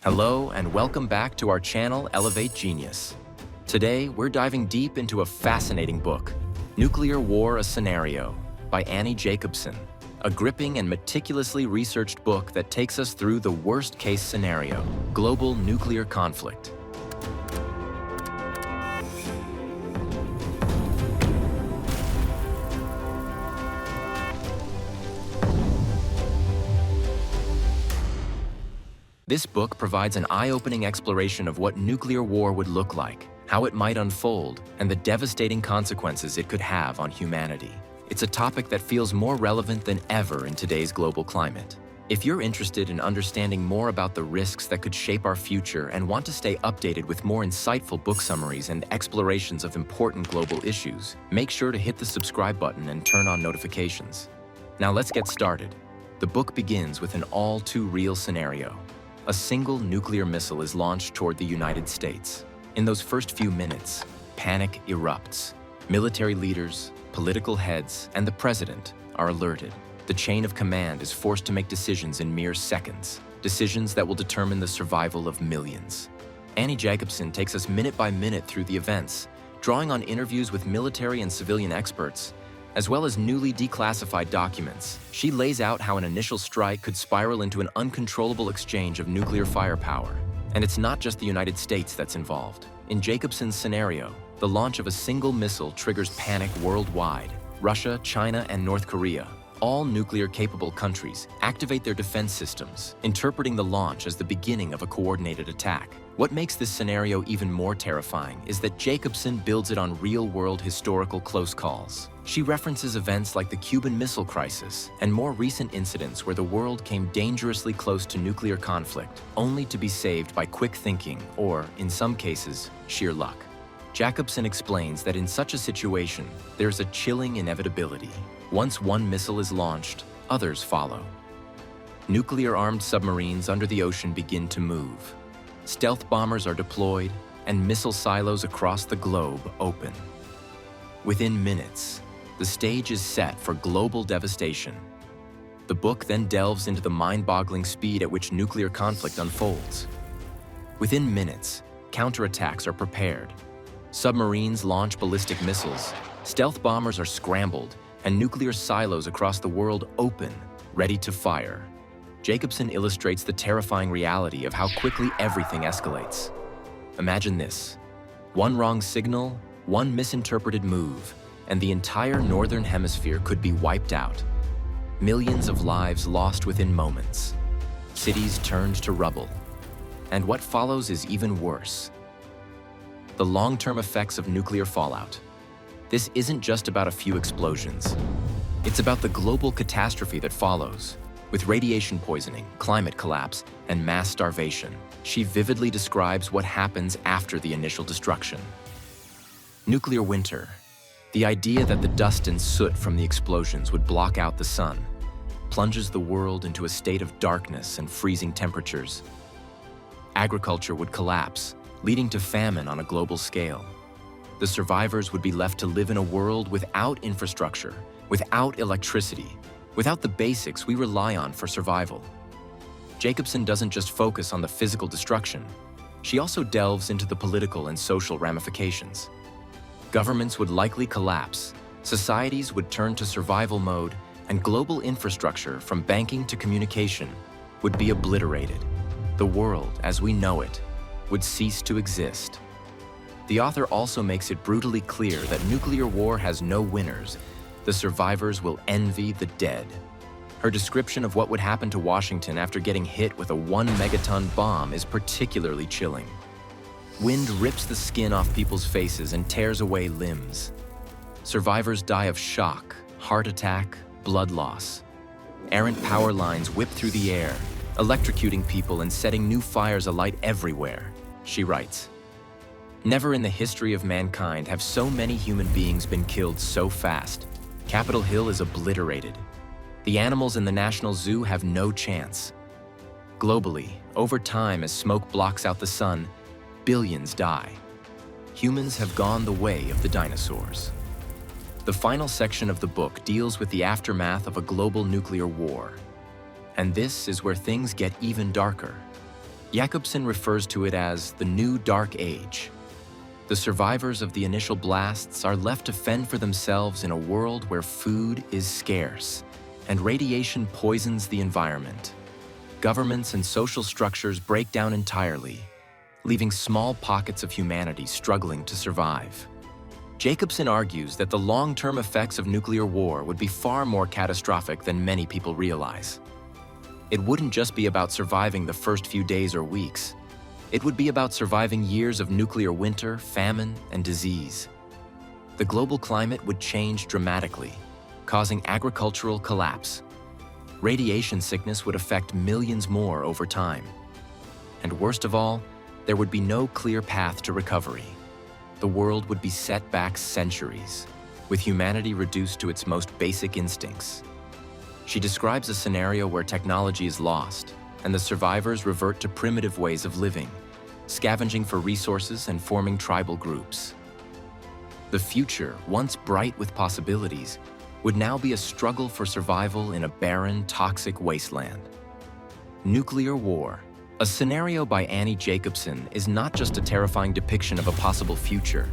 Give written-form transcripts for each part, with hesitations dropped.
Hello and welcome back to our channel, Elevate Genius. Today, we're diving deep into a fascinating book, Nuclear War: A Scenario, by Annie Jacobsen, a gripping and meticulously researched book that takes us through the worst-case scenario, global nuclear conflict. This book provides an eye-opening exploration of what nuclear war would look like, how it might unfold, and the devastating consequences it could have on humanity. It's a topic that feels more relevant than ever in today's global climate. If you're interested in understanding more about the risks that could shape our future and want to stay updated with more insightful book summaries and explorations of important global issues, make sure to hit the subscribe button and turn on notifications. Now let's get started. The book begins with an all-too-real scenario. A single nuclear missile is launched toward the United States. In those first few minutes, panic erupts. Military leaders, political heads, and the president are alerted. The chain of command is forced to make decisions in mere seconds, decisions that will determine the survival of millions. Annie Jacobsen takes us minute by minute through the events, drawing on interviews with military and civilian experts, as well as newly declassified documents. She lays out how an initial strike could spiral into an uncontrollable exchange of nuclear firepower. And it's not just the United States that's involved. In Jacobsen's scenario, the launch of a single missile triggers panic worldwide. Russia, China, and North Korea, all nuclear-capable countries, activate their defense systems, interpreting the launch as the beginning of a coordinated attack. What makes this scenario even more terrifying is that Jacobsen builds it on real-world historical close calls. She references events like the Cuban Missile Crisis and more recent incidents where the world came dangerously close to nuclear conflict, only to be saved by quick thinking or, in some cases, sheer luck. Jacobsen explains that in such a situation, there's a chilling inevitability. Once one missile is launched, others follow. Nuclear-armed submarines under the ocean begin to move. Stealth bombers are deployed, and missile silos across the globe open. Within minutes, the stage is set for global devastation. The book then delves into the mind-boggling speed at which nuclear conflict unfolds. Within minutes, counterattacks are prepared. Submarines launch ballistic missiles, stealth bombers are scrambled, and nuclear silos across the world open, ready to fire. Jacobsen illustrates the terrifying reality of how quickly everything escalates. Imagine this: one wrong signal, one misinterpreted move, and the entire northern hemisphere could be wiped out. Millions of lives lost within moments. Cities turned to rubble. And what follows is even worse: the long-term effects of nuclear fallout. This isn't just about a few explosions. It's about the global catastrophe that follows, with radiation poisoning, climate collapse, and mass starvation. She vividly describes what happens after the initial destruction. Nuclear winter. The idea that the dust and soot from the explosions would block out the sun plunges the world into a state of darkness and freezing temperatures. Agriculture would collapse, leading to famine on a global scale. The survivors would be left to live in a world without infrastructure, without electricity, without the basics we rely on for survival. Jacobsen doesn't just focus on the physical destruction. She also delves into the political and social ramifications. Governments would likely collapse, societies would turn to survival mode, and global infrastructure, from banking to communication, would be obliterated. The world, as we know it, would cease to exist. The author also makes it brutally clear that nuclear war has no winners. The survivors will envy the dead. Her description of what would happen to Washington after getting hit with a 1-megaton bomb is particularly chilling. Wind rips the skin off people's faces and tears away limbs. Survivors die of shock, heart attack, blood loss. Errant power lines whip through the air, electrocuting people and setting new fires alight everywhere. She writes, "Never in the history of mankind have so many human beings been killed so fast. Capitol Hill is obliterated. The animals in the National Zoo have no chance. Globally, over time as smoke blocks out the sun, billions die. Humans have gone the way of the dinosaurs." The final section of the book deals with the aftermath of a global nuclear war. And this is where things get even darker. Jacobsen refers to it as the new dark age. The survivors of the initial blasts are left to fend for themselves in a world where food is scarce and radiation poisons the environment. Governments and social structures break down entirely, leaving small pockets of humanity struggling to survive. Jacobsen argues that the long-term effects of nuclear war would be far more catastrophic than many people realize. It wouldn't just be about surviving the first few days or weeks. It would be about surviving years of nuclear winter, famine, and disease. The global climate would change dramatically, causing agricultural collapse. Radiation sickness would affect millions more over time. And worst of all, there would be no clear path to recovery. The world would be set back centuries, with humanity reduced to its most basic instincts. She describes a scenario where technology is lost, and the survivors revert to primitive ways of living, scavenging for resources and forming tribal groups. The future, once bright with possibilities, would now be a struggle for survival in a barren, toxic wasteland. Nuclear war. A scenario by Annie Jacobsen is not just a terrifying depiction of a possible future.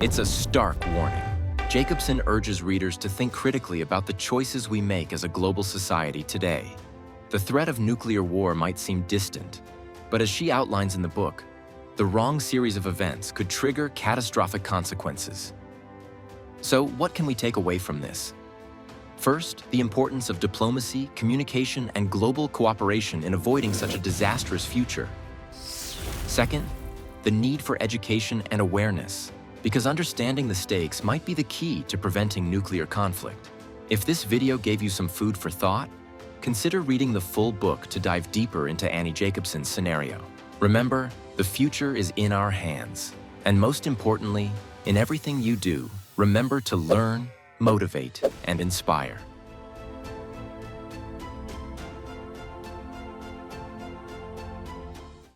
It's a stark warning. Jacobsen urges readers to think critically about the choices we make as a global society today. The threat of nuclear war might seem distant, but as she outlines in the book, the wrong series of events could trigger catastrophic consequences. So, what can we take away from this? First, the importance of diplomacy, communication, and global cooperation in avoiding such a disastrous future. Second, the need for education and awareness, because understanding the stakes might be the key to preventing nuclear conflict. If this video gave you some food for thought, consider reading the full book to dive deeper into Annie Jacobsen's scenario. Remember, the future is in our hands. And most importantly, in everything you do, remember to learn, motivate, and inspire.